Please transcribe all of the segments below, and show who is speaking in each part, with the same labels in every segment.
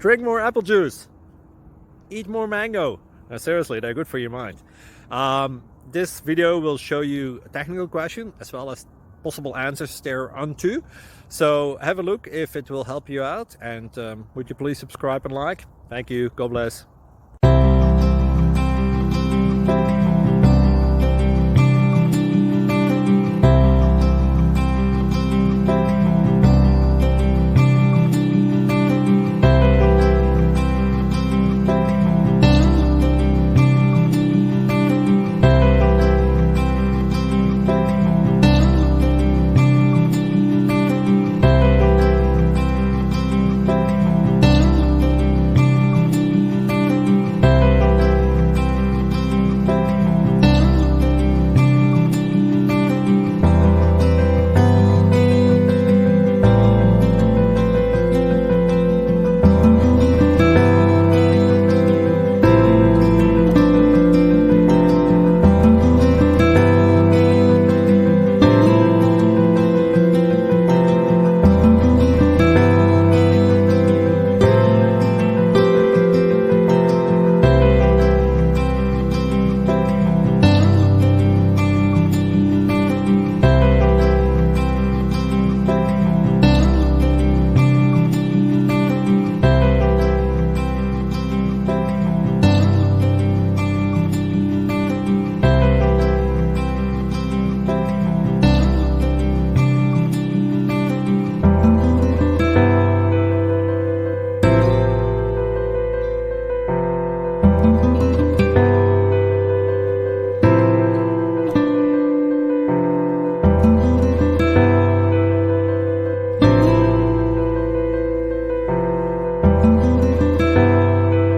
Speaker 1: Drink more apple juice. Eat more mango. No, seriously, they're good for your mind. This video will show you a technical question as well as possible answers thereunto. So have a look if it will help you out, and would you please subscribe and like? Thank you. God bless.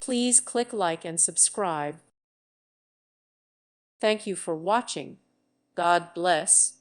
Speaker 2: Please click like and subscribe. Thank you for watching. God bless.